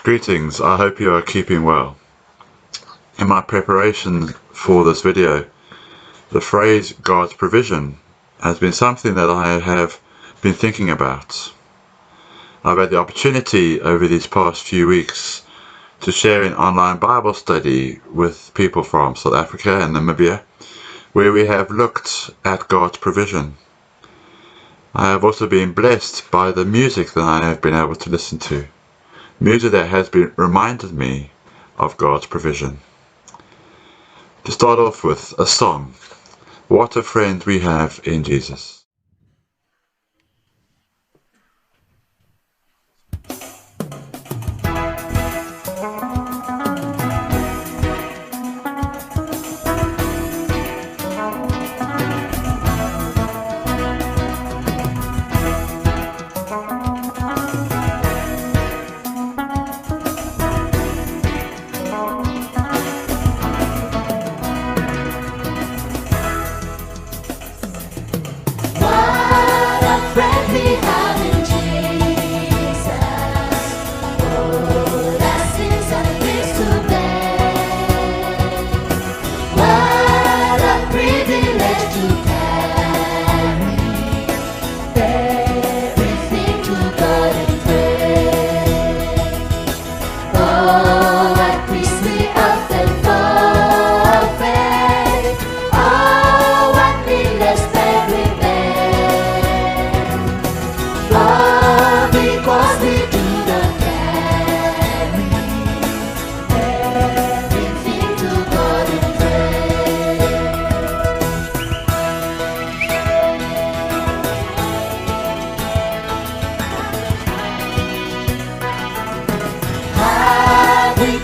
Greetings, I hope you are keeping well. In my preparation for this video, the phrase God's provision has been something that I have been thinking about. I've had the opportunity over these past few weeks to share an online Bible study with people from South Africa and Namibia, where we have looked at God's provision. I have also been blessed by the music that I have been able to listen to. Music that has been reminded me of God's provision. To start off with a song, What a Friend We Have in Jesus.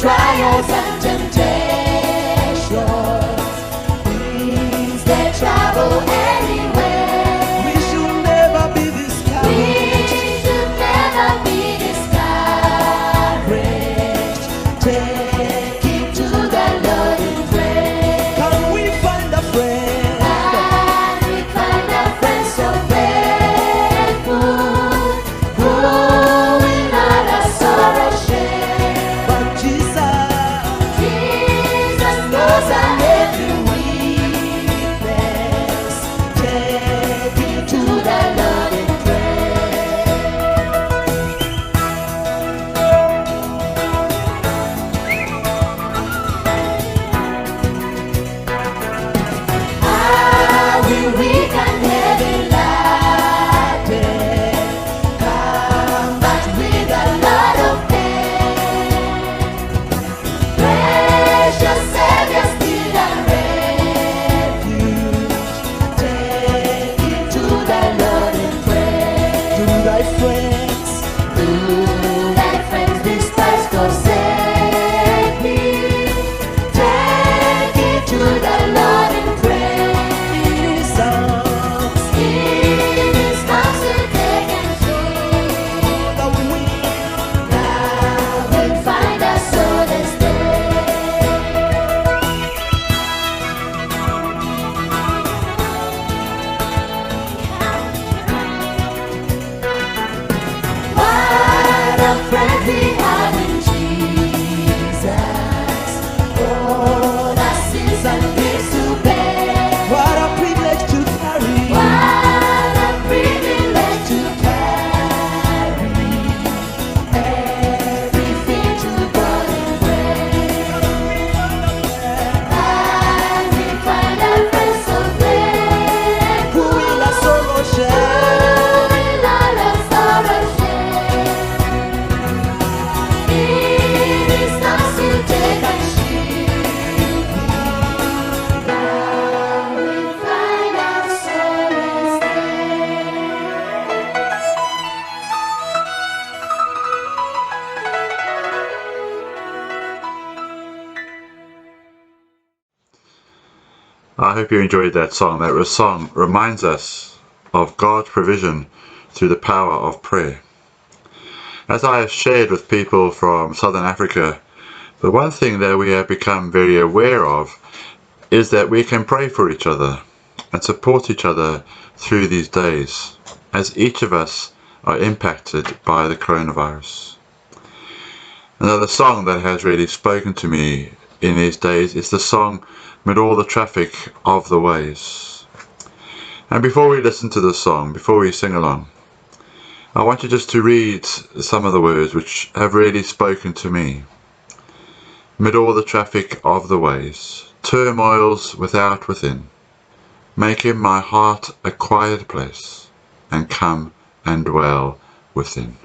Trials and temptations, things that travel anywhere. We should never be discouraged. We should never be discouraged. Take it to the Lord in prayer. Can we find a friend? And we find a friend so faithful, who will not our sorrow share. But Jesus knows our every weakness. Take it to the Lord in prayer. Are we weak and heavy laden? Come back with a lot of pain. Precious Savior, still and refuge. Take it to the Lord in prayer. to thy friends, Do thy friends despise, forsake me? Take it to the Lord in prayer. in his arms, In his arms will take and shield. the wind. Thou wilt find us solace there. What a friend we have in Jesus. All our sins and griefs to bear. What a privilege to carry. What a privilege to carry everything to God in prayer. And we find our friends so Who faithful, will our sorrow share? who will all our sorrow share. In his arms will take and shield me. Thou wilt find our solace there. I hope you enjoyed that song. That song reminds us of God's provision through the power of prayer. As I have shared with people from Southern Africa, the one thing that we have become very aware of is that we can pray for each other and support each other through these days, as each of us are impacted by the coronavirus. Another song that has really spoken to me in these days is the song "Mid All the Traffic of the Ways." And before we listen to the song, before we sing along, I want you just to read some of the words which have really spoken to me. Mid all the traffic of the ways, turmoils without within, make in my heart a quiet place, and come and dwell within.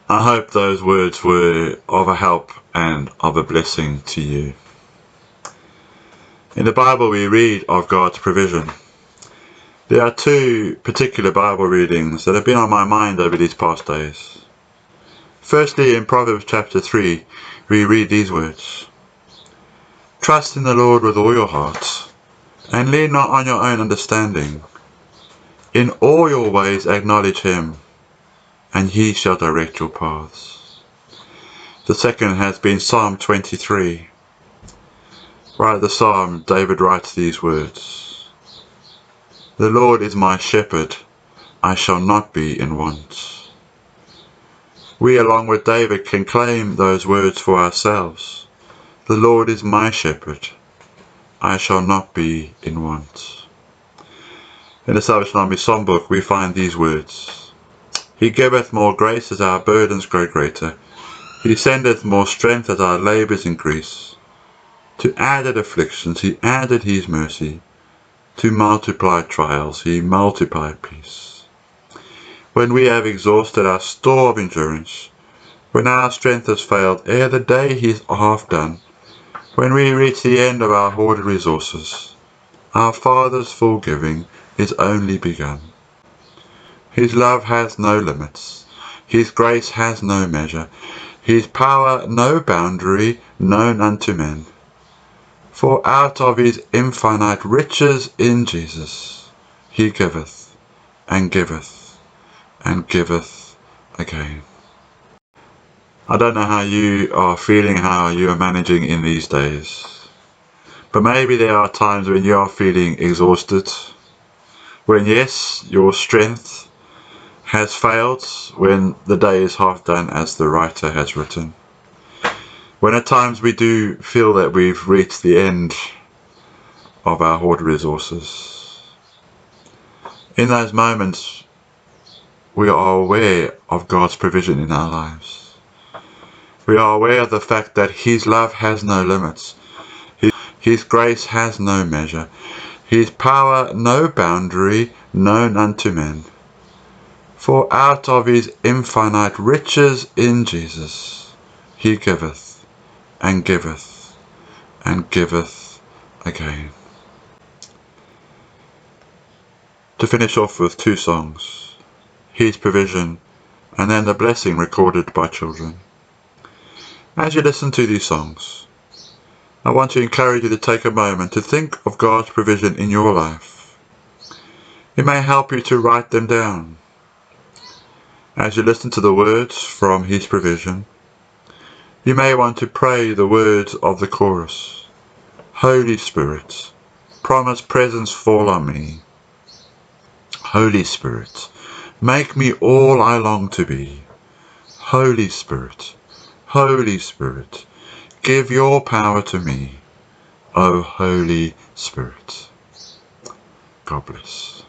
I hope those words were of a help and of a blessing to you. In the Bible we read of God's provision. There are two particular Bible readings that have been on my mind over these past days. Firstly, in Proverbs chapter 3, we read these words: "Trust in the Lord with all your heart, and lean not on your own understanding. In all your ways acknowledge him, and he shall direct your paths." The second has been Psalm 23. Right, the Psalm, David writes these words: "The Lord is my shepherd, I shall not be in want." We, along with David, can claim those words for ourselves. The Lord is my shepherd, I shall not be in want. In the Salvation Army Songbook we find these words: "He giveth more grace as our burdens grow greater. He sendeth more strength as our labours increase. To added afflictions he added his mercy. To multiplied trials he multiplied peace." When we have exhausted our store of endurance, when our strength has failed ere the day is half done, when we reach the end of our hoarded resources, our Father's full giving is only begun. His love has no limits, his grace has no measure, his power no boundary known unto men. For out of his infinite riches in Jesus, he giveth, and giveth, and giveth again. I don't know how you are feeling, how you are managing in these days, but maybe there are times when you are feeling exhausted, when yes, your strength has failed, when the day is half done, as the writer has written. When at times we do feel that we've reached the end of our hoarded resources, in those moments we are aware of God's provision in our lives. We are aware of the fact that His love has no limits. His grace has no measure. His power no boundary known unto men. For out of His infinite riches in Jesus, He giveth, and giveth, and giveth again. To finish off with 2 songs, His provision, and then the blessing recorded by children. As you listen to these songs, I want to encourage you to take a moment to think of God's provision in your life. It may help you to write them down. As you listen to the words from His provision, you may want to pray the words of the chorus. Holy Spirit, promise presence fall on me. Holy Spirit, make me all I long to be. Holy Spirit, give your power to me, O Holy Spirit. God bless.